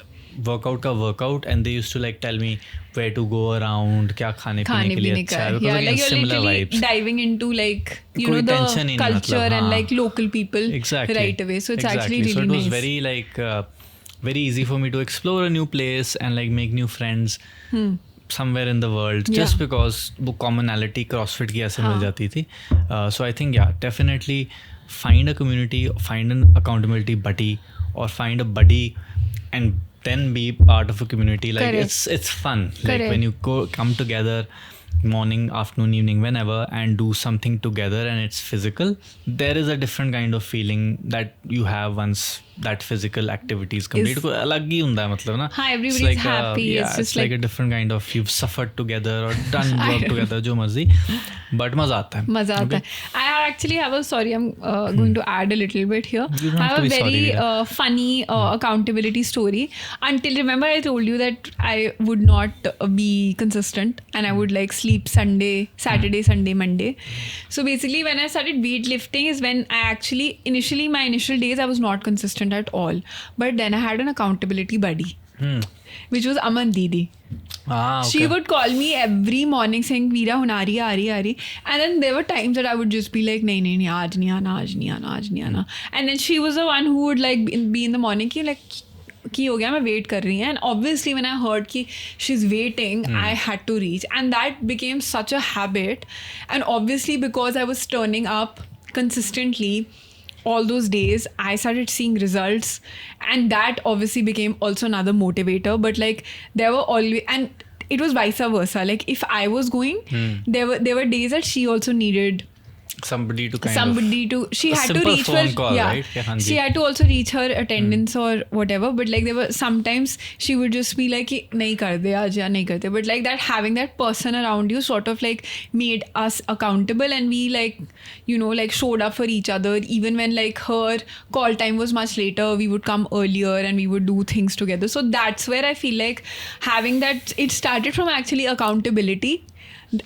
workout का workout, and they used to like tell me where to go around, क्या खाने पीने के लिए अच्छा है, because Yeah, again, like you're similar literally vibes. diving into like you कोई know the tension ही नहीं, culture मतलब, and हाँ. like local people Exactly. right away. So it's Exactly. actually So really it was nice. very like very easy for me to explore a new place and like make new friends somewhere in the world, Yeah. just because वो commonality CrossFit की ऐसे हाँ. मिल जाती थी. So I think yeah, definitely find a community, find an accountability buddy, or find a buddy and then be part of a community. Like Correct. it's fun. Like Correct. when you come together morning, afternoon, evening, whenever, and do something together and it's physical, there is a different kind of feeling that you have once that physical activity is complete. कोई अलग ही ਹੁੰਦਾ है, मतलब ना. हाँ, It's everybody's like happy. yeah, It's just it's like a different kind of, you've suffered together or done work together, जो मर्जी, but मजा आता है. मजा आता है. I actually have a sorry, I'm going to add a little bit here. You don't I have to have a be sorry, very Veera. funny accountability story. Until remember, I told you that I would not be consistent and I would like sleep Saturday, Sunday, Monday. So basically, when I started weightlifting is when I actually initially my initial days I was not consistent at all. But then I had an accountability buddy, which was Aman Didi. Ah, okay. She would call me every morning saying, Veera, hun aa rahi. And then there were times that I would just be like, nahi, aaj nahi aana. And then she was the one who would like be in the morning, ki ho gaya, main wait kar rahi hu. And obviously when I heard ki she's waiting, I had to reach. And that became such a habit. And obviously because I was turning up consistently all those days, I started seeing results, and that obviously became also another motivator. But like there were always, and it was vice versa. Like if I was going, there were days that she also needed somebody to she a had to simple reach phone her call, right? Yeah, haan she ji. had to also reach her attendance or whatever, but like there were sometimes she would just be like nahi kar de aaj ya nahi karte, but like that having that person around you sort of like made us accountable, and we like like showed up for each other. Even when like her call time was much later, we would come earlier and we would do things together. So that's where I feel like having that, it started from actually accountability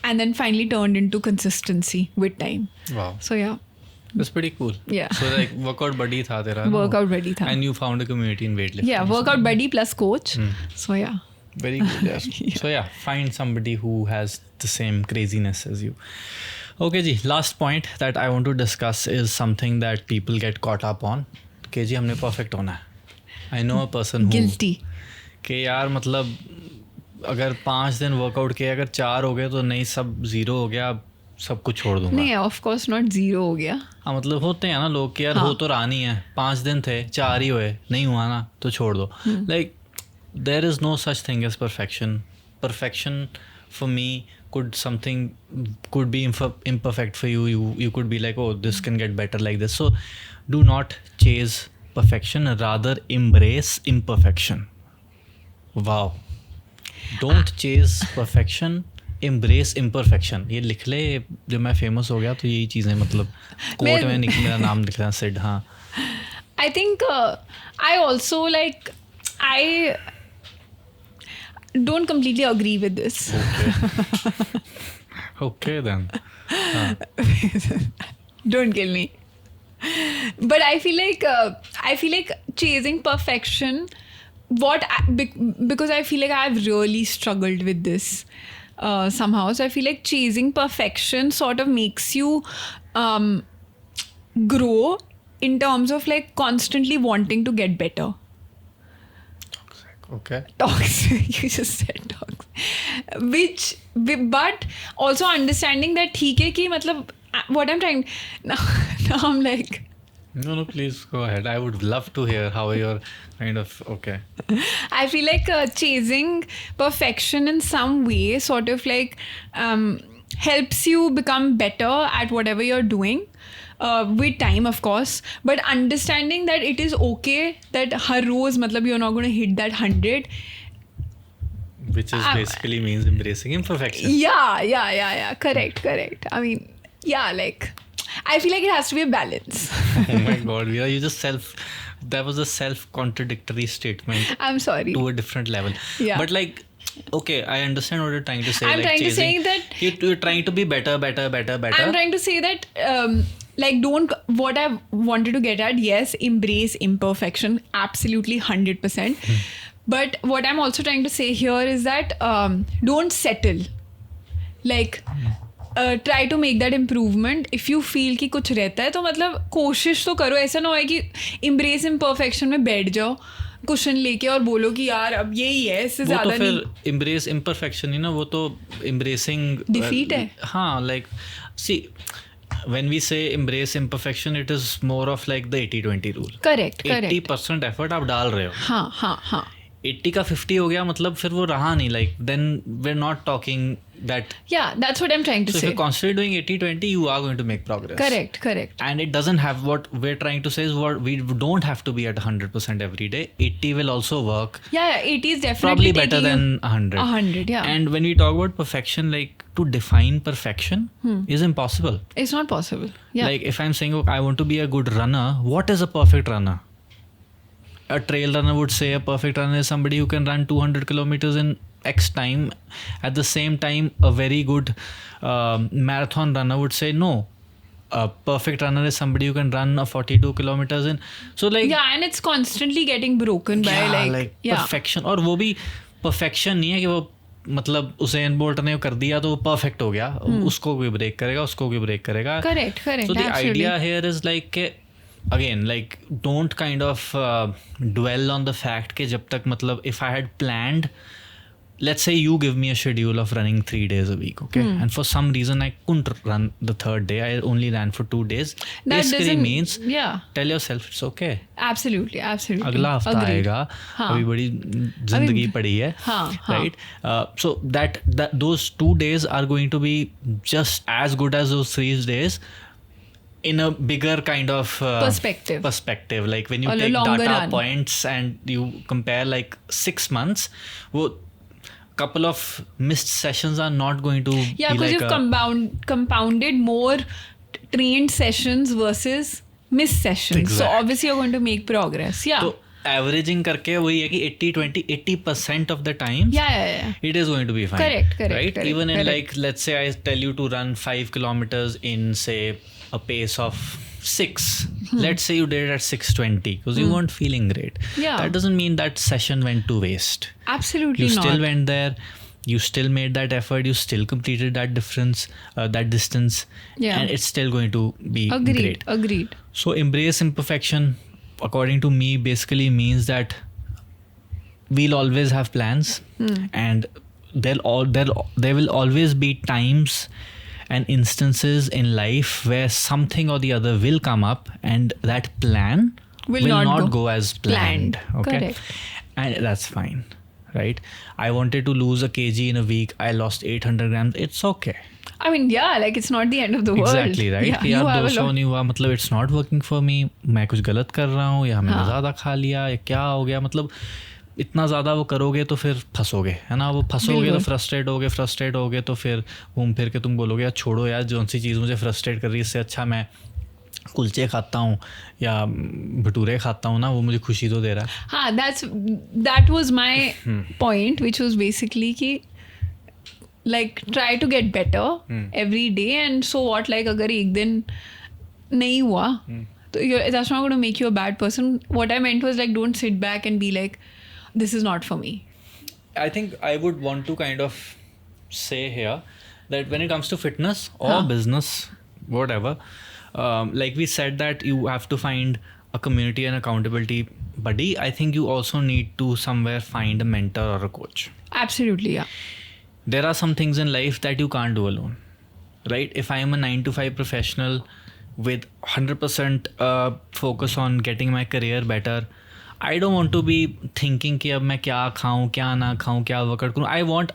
and then finally turned into consistency with time. Wow. So yeah, That's pretty cool. Yeah. So like workout buddy था तेरा ना? Workout buddy था. And you found a community in weightlifting. yeah, workout buddy plus coach. So yeah. Very good. Yes. So yeah, find somebody who has the same craziness as you. Okay ji, last point that I want to discuss is something that people get caught up on. कि जी हमने perfect होना है. I know a person who Guilty. कि यार मतलब अगर 5 दिन workout किया, अगर 4 हो गए तो नहीं, सब 0 हो गया, अब सब कुछ छोड़ दूंगा. नहीं, of course not zero हो गया. हाँ, मतलब होते हैं ना लोग कि यार हो तो रहा नहीं है, 5 दिन थे, 4 ही हुए, नहीं हुआ ना तो छोड़ दो. Like there is no such thing as perfection. Perfection for me could be imperfect for you. You could be like, oh, this can get better like this. So do not chase perfection, rather embrace imperfection. Wow. Don't chase perfection, embrace imperfection. ये लिख ले, जब मैं famous हो गया तो यही चीज़ें, मतलब कोर्ट में मेरा नाम लिख रहा सिड. हाँ, I think I also like, I don't completely agree with this. Okay then. Don't kill me. But I feel like chasing perfection, because I feel like I've really struggled with this somehow. So I feel like chasing perfection sort of makes you grow in terms of like constantly wanting to get better. Okay. Toxic. You just said toxic. But also understanding that ठीक है कि मतलब what I'm trying now I'm like No, please go ahead. I would love to hear how you're kind of okay. I feel like chasing perfection in some way sort of like helps you become better at whatever you're doing. With time, of course, but understanding that it is okay that har roz, matlab you're not going to hit that 100. Which is basically means embracing imperfection. Yeah. Correct. I mean, yeah, like I feel like it has to be a balance. Oh my God, Veera, that was a self-contradictory statement I'm sorry. to a different level. Yeah. But like, okay, I understand what you're trying to say. I'm like trying to say chasing, that- you're trying to be better. I'm trying to say that, like, don't, what I wanted to get at, yes, embrace imperfection, absolutely 100%. But what I'm also trying to say here is that don't settle. Like, try to make that improvement. If you feel कि कुछ रहता है तो मतलब कोशिश तो करो. ऐसा ना हो कि embrace imperfection में बैठ जाओ क्वेश्चन लेके और बोलो कि यार अब यही है, इससे वो तो ज़्यादा नहीं. फिर embrace imperfection ही ना, वो तो embracing Defeat है. हाँ, like see, when we say embrace imperfection, it is more of like the 80-20 rule. Correct. 80% effort आप डाल रहे हो. हाँ. 80 का 50 हो गया, मतलब फिर वो रहा नहीं. Like then we're not talking that. Yeah, that's what I'm trying to So if say. you're constantly doing 80-20, you are going to make progress. Correct. And it doesn't have, what we're trying to say is, what we don't have to be at 100% every day. 80 will also work. Yeah, 80 is definitely Probably better taking than you 100. 100, yeah. And when we talk about perfection, like to define perfection is impossible. It's not possible. Yeah. Like if I'm saying, okay, I want to be a good runner, what is a perfect runner? A trail runner would say a perfect runner is somebody who can run 200 kilometers in X time. At the same time, a very good marathon runner would say no. A perfect runner is somebody who can run a 42 kilometers in. So like yeah, and it's constantly getting broken by like yeah. perfection. और वो भी perfection नहीं है कि वो मतलब Usain bolt ने कर दिया तो वो perfect हो गया. उसको भी ब्रेक करेगा, उसको भी ब्रेक करेगा. Correct. So the idea here is like again, like don't kind of dwell on the fact कि जब तक मतलब if I had planned, let's say you give me a schedule of running 3 days a week, okay, and for some reason I couldn't run the third day, I only ran for 2 days. That Basically doesn't means yeah. tell yourself it's okay. Absolutely. अगला हफ्ता आएगा, अभी बड़ी जिंदगी पड़ी है, right? So that those 2 days are going to be just as good as those 3 days. In a bigger kind of perspective, like when you take data points and you compare like 6 months, well, couple of missed sessions are not going to yeah, because like you've compounded more trained sessions versus missed sessions. Exactly. So obviously you're going to make progress. Yeah. So averaging करके वही है कि 80% of the time yeah. it is going to be fine. Correct. Right? Even in like, let's say I tell you to run 5 kilometers in say a pace of 6. Let's say you did it at 6:20 because you weren't feeling great. Yeah. That doesn't mean that session went to waste. Absolutely you not. You still went there. You still made that effort. You still completed that that distance. Yeah. And it's still going to be great. Agreed. So embrace imperfection, according to me, basically means that we'll always have plans, and there will always be times and instances in life where something or the other will come up and that plan will not go as planned. Okay. Correct. And that's fine, right? I wanted to lose a kg in a week. I lost 800 grams. It's okay. I mean, yeah, like it's not the end of the world. Exactly, right? Yeah, यार 200 नहीं हुआ, मतलब it's not working for me. मैं कुछ गलत कर रहा हूँ या मैंने ज़्यादा खा लिया या क्या हो गया, मतलब इतना ज़्यादा वो करोगे तो फिर फंसोगे, है ना? वो फंसोगे तो फ्रस्ट्रेट होगे तो फिर घूम फिर के तुम बोलोगे यार छोड़ो यार, जौन सी चीज़ मुझे फ्रस्ट्रेट कर रही है इससे अच्छा मैं कुलचे खाता हूँ या भटूरे खाता हूँ ना, वो मुझे खुशी तो दे रहा है. हाँ, that was my point, which was basically कि like try to get better every day, and so what, like अगर एक दिन नहीं हुआ तो that's not going to make you a bad person. What I meant was like don't sit back and be like this is not for me. I think I would want to kind of say here that when it comes to fitness or business, whatever, like we said that you have to find a community and accountability buddy. I think you also need to somewhere find a mentor or a coach. Absolutely, yeah. There are some things in life that you can't do alone, right? If I am a 9 to 5 professional with 100% focus on getting my career better. I don't want to be thinking कि अब मैं क्या खाऊं क्या ना खाऊं क्या workout करूं.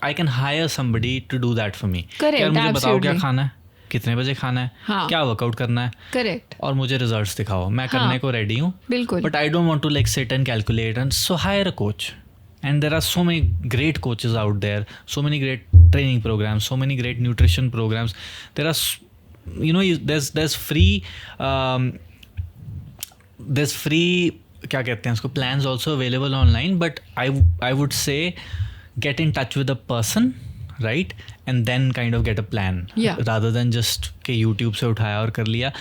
I can hire somebody to do that for me. Correct, यार मुझे बताओ क्या absolutely. खाना है, कितने बजे खाना है, हाँ. क्या वर्कआउट करना है, करेक्ट, और मुझे रिजल्ट्स दिखाओ. मैं हाँ. करने को रेडी हूँ. बिल्कुल. But I don't want to like sit and calculate, and so hire a coach. And there are so many great coaches out there, so many great training programs, so many great nutrition programs. There are, there's free, क्या कहते हैं उसको, plans also available online. But I would say get in touch with a person, right? And then kind of get a plan. Yeah. Rather than just कि YouTube से उठाया और कर लिया.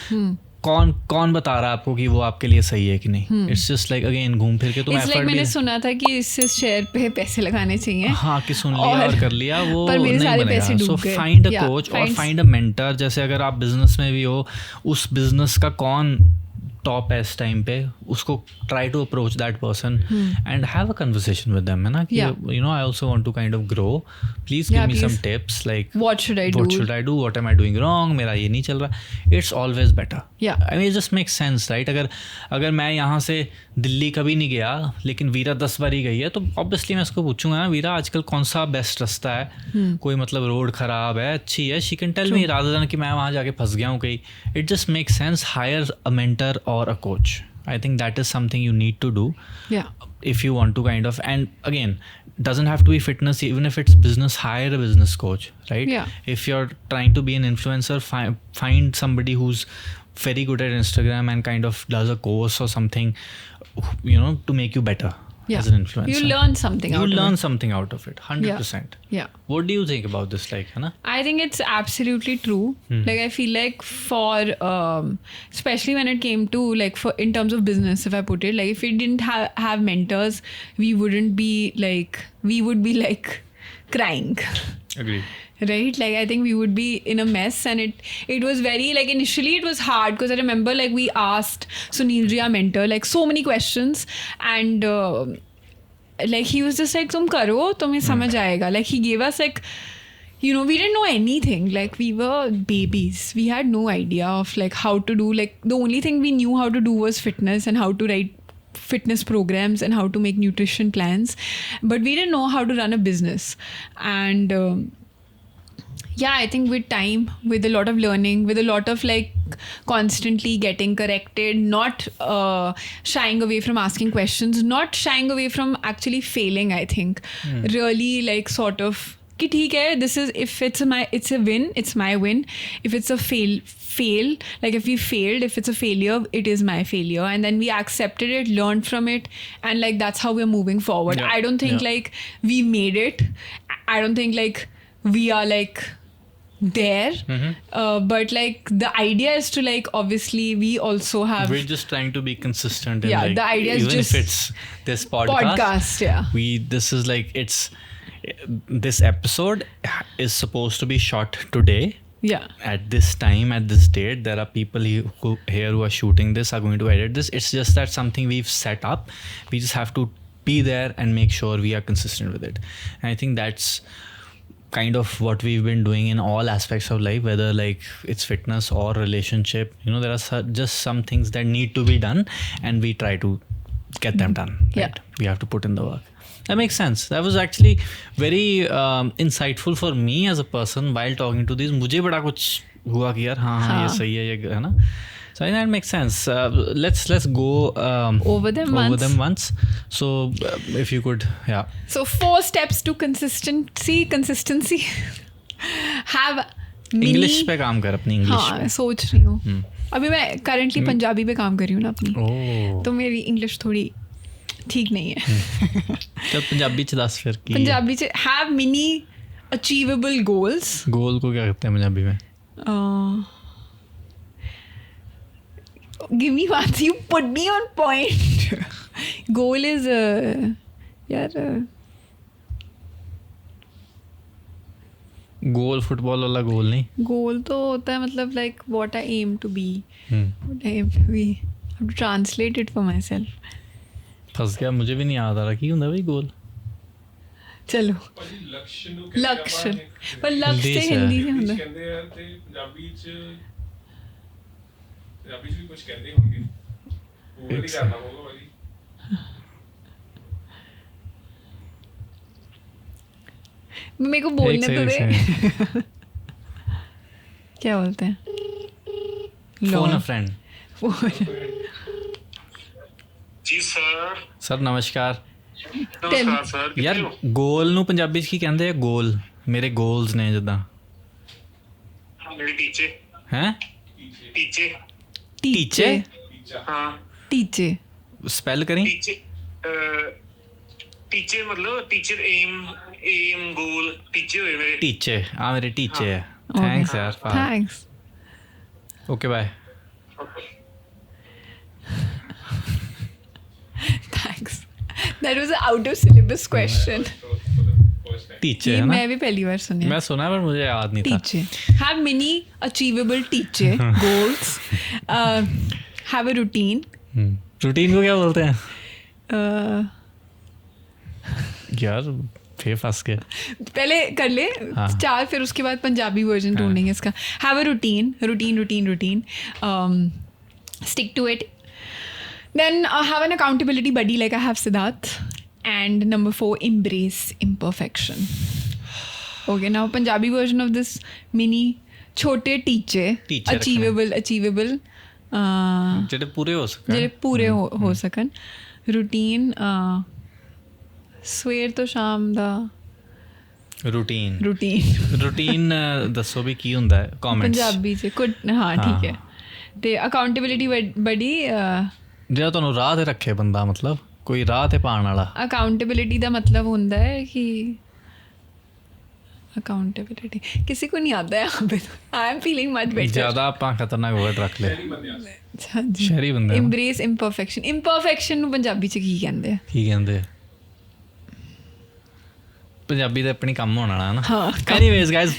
कौन बता रहा है आपको कि वो आपके लिए सही है कि नहीं. इट्स जस्ट लाइक अगेन घूम फिर के तुम It's like एफर्ट मैंने भी, सुना था कि इससे शेयर पे पैसे लगाने चाहिए. हाँ कि सुन लिया और कर लिया, वो पर मेरे नहीं सारे पैसे बनेगा. सो डूब गए. फाइंड अ Yeah, कोच और finds- फाइंड अ मेंटर. जैसे अगर आप बिजनेस में भी हो, उस बिजनेस का कौन टॉप है इस टाइम पे, उसको try to approach that person and have a conversation with them, है ना, कि Yeah. I also want to kind of grow, please Yeah, give me some please. Tips like What should I do? what should I do, what am I doing wrong, मेरा ये नहीं चल रहा. It's always better. Yeah. I mean it just makes sense, right? अगर मैं यहाँ से दिल्ली कभी नहीं गया लेकिन वीरा 10 बार ही गई है, तो ऑब्वियसली मैं उसको पूछूंगा ना, वीरा आजकल कौन सा बेस्ट रास्ता है, कोई मतलब रोड खराब है, अच्छी है, she can tell me rather than कि मैं वहाँ जाके फंस गया हूँ कहीं. It just makes sense. Hire a mentor or a coach. I think that is something you need to do. Yeah. If you want to kind of, and again, doesn't have to be fitness, even if it's business, hire a business coach, right? Yeah. If you're trying to be an influencer, find somebody who's very good at Instagram and kind of does a course or something, to make you better Yeah. as an influencer. You learn something out You of learn it. something out of it, 100%. Yeah. What do you think about this, like, Hannah? I think it's absolutely true. Like I feel like for especially when it came to like for in terms of business, if I put it, like if we didn't have mentors, we would be like crying. Agreed. Right, like I think we would be in a mess, and it was very like initially it was hard because I remember like we asked Sunil ji, our mentor, like so many questions, and like he was just like tum karo tumhe samajh aayega. Like he gave us like, we didn't know anything, like we were babies, we had no idea of like how to do, like the only thing we knew how to do was fitness and how to write fitness programs and how to make nutrition plans, but we didn't know how to run a business. And yeah, I think with time, with a lot of learning, with a lot of like constantly getting corrected, not shying away from asking questions, not shying away from actually failing, I think really like sort of कि ठीक है, this is, if it's a win, it's my win. If it's a fail, like if we failed, if it's a failure, it is my failure, and then we accepted it, learned from it, and like that's how we're moving forward. Yeah. I don't think like we made it. I don't think like we are like there, but like the idea is to like, obviously we also have, We're just trying to be consistent. Yeah, like, the idea is even just if it's this podcast, yeah. This is like, this episode is supposed to be shot today. Yeah. At this time, at this date, there are people who are shooting this, are going to edit this. It's just that something we've set up. We just have to be there and make sure we are consistent with it. And I think that's kind of what we've been doing in all aspects of life, whether like it's fitness or relationship. There are just some things that need to be done, and we try to get them done. Yeah. Right? We have to put in the work. That makes sense. That was actually very insightful for me as a person while talking to these. मुझे बड़ा कुछ हुआ कि यार हाँ ये सही है, ये है ना. So I think that makes sense. Let's go over them once. So if you could, yeah. So 4 steps to consistency. Have mini. English पे काम कर अपनी English. हाँ, सोच रही हूँ. अभी मैं currently पंजाबी पे काम कर रही हूँ ना अपनी. Oh. तो मेरी English थोड़ी ठीक नहीं है. तो पंजाबी च दस फिर की. पंजाबी च have mini achievable goals. गोल को क्या कहते हैं पंजाबी में? Give me one. You put me on point. Goal is goal football वाला गोल नहीं. गोल तो होता है मतलब like what I aim to be. What I aim to be. I have to translate it for myself. फंस गया, मुझे भी नहीं याद आ रहा की ਹੁੰਦਾ भाई गोल. चलो लक्ष्य पर लक्ष्य हिंदी से ਹੁੰਦਾ ਕਹਿੰਦੇ ਆ ਤੇ ਪੰਜਾਬੀ ਚ ਪੰਜਾਬੀ ਚ ਵੀ ਕੁਝ ਕਹਿੰਦੇ ਹੋਣਗੇ ਉਹ ਨਹੀਂ ਕਰਨਾ ਪਊਗਾ ਭਾਜੀ मेरे को बोलने तो दे एक क्या बोलते हैं फोन अ फ्रेंड ਜੀ ਸਰ ਸਰ ਨਮਸਕਾਰ ਨਮਸਕਾਰ ਸਰ ਯਾਰ ਗੋਲ ਨੂੰ ਪੰਜਾਬੀ ਚ ਕੀ ਕਹਿੰਦੇ ਆ ਗੋਲ ਮੇਰੇ ਗੋਲਸ ਨੇ ਜਿੱਦਾਂ ਮੇਰੇ ਟੀਚੇ ਹੈ ਟੀਚੇ ਟੀਚੇ ਹਾਂ टीचे ਸਪੈਲ ਕਰੀ ਟੀਚੇ ਟੀਚੇ ਮਤਲਬ ਟੀਚਰ ਏਮ ਗੋਲ ਟੀਚੇ ਹੋਏ ਮੇਰੇ ਟੀਚੇ ਆ ਮੇਰੇ ਟੀਚੇ ਹੈ ਥੈਂक्स ਯਾਰ thanks okay bye thanks that was a out of syllabus question ਟੀਚੇ ये है ना मैं भी पहली बार सुनी मैं सुना पर मुझे याद नहीं था टीचे have many achievable टीचे goals have a routine routine को क्या बोलते हैं uh, यार फिर फंस गए पहले कर ले हाँ। 4 फिर उसके बाद पंजाबी वर्जन ढूंढेंगे इसका have a routine stick to it then have an accountability buddy like I have Siddharth and number 4 embrace imperfection okay now Punjabi version of this mini छोटे टीचे टीचे achievable ਜਿਹੜੇ ਪੂਰੇ ਹੋ ਸਕਣ ਜਿਹੜੇ ਪੂਰੇ ਹੋ ਸਕਣ ਰੂਟੀਨ ਸਵੇਰ ਤੋਂ ਸ਼ਾਮ ਦਾ ਰੂਟੀਨ ਰੂਟੀਨ ਦੱਸੋ ਵੀ ਕੀ ਹੁੰਦਾ ਹੈ ਕਮੈਂਟਸ ਪੰਜਾਬੀ ਚ ਹਾਂ ਠੀਕ ਹੈ ਤੇ ਅਕਾਊਂਟੇਬਿਲਿਟੀ ਬੜੀ ਜਿਹੜਾ ਤੁਹਾਨੂੰ ਰਾਹ ਤੇ ਰੱਖੇ ਬੰਦਾ ਮਤਲਬ ਕੋਈ ਰਾਹ ਤੇ ਪਾਉਣ ਵਾਲਾ अकाउंटेबिलिटी का मतलब होता है कि अकाउंटेबिलिटी किसी को नहीं आता है यहाँ पे I am feeling much better ਜ਼ਿਆਦਾ ਆਪਾਂ ਖਤਰਨਾਕ ਵਰਡ ਰੱਖ ਲਏ अच्छा जी ਸ਼ਹਿਰੀ ਬੰਦੇ ਨੂੰ embrace imperfection ਨੂੰ ਪੰਜਾਬੀ ਚ ਕੀ ਕਹਿੰਦੇ ਆ ਕੀ ਕਹਿੰਦੇ ਆ? ਪੰਜਾਬੀ ਦਾ ਆਪਣੀ ਕੰਮ ਹੋਣ ਵਾਲਾ ਹੈ ਨਾ ਹਾਂ anyways guys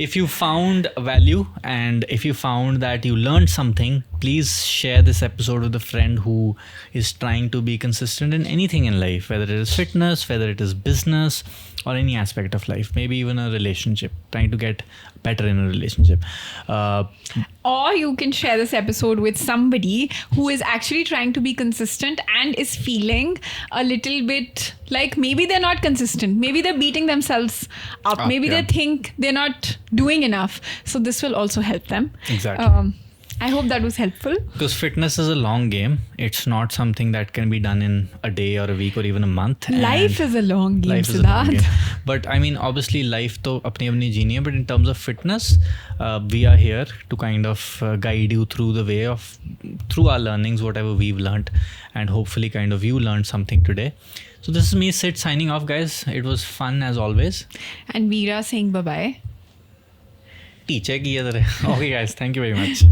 if you found value and if you found that you learned something, please share this episode with a friend who is trying to be consistent in anything in life, whether it is fitness, whether it is business or any aspect of life, maybe even a relationship, trying to get better in a relationship. or you can share this episode with somebody who is actually trying to be consistent and is feeling a little bit like maybe they're not consistent, maybe they're beating themselves up, maybe they think they're not doing enough, so this will also help them. Exactly. I hope that was helpful. Because fitness is a long game. It's not something that can be done in a day or a week or even a month. Life And is a long game, life is a long Siddharth. game. But I mean, obviously, life to apni jeeni hai. But in terms of fitness, we are here to kind of guide you through the way of through our learnings, whatever we've learned, and hopefully, kind of you learned something today. So this is me, Sid, signing off, guys. It was fun as always. And Veera saying bye bye. Teacher ki hai tere. Okay, guys. Thank you very much.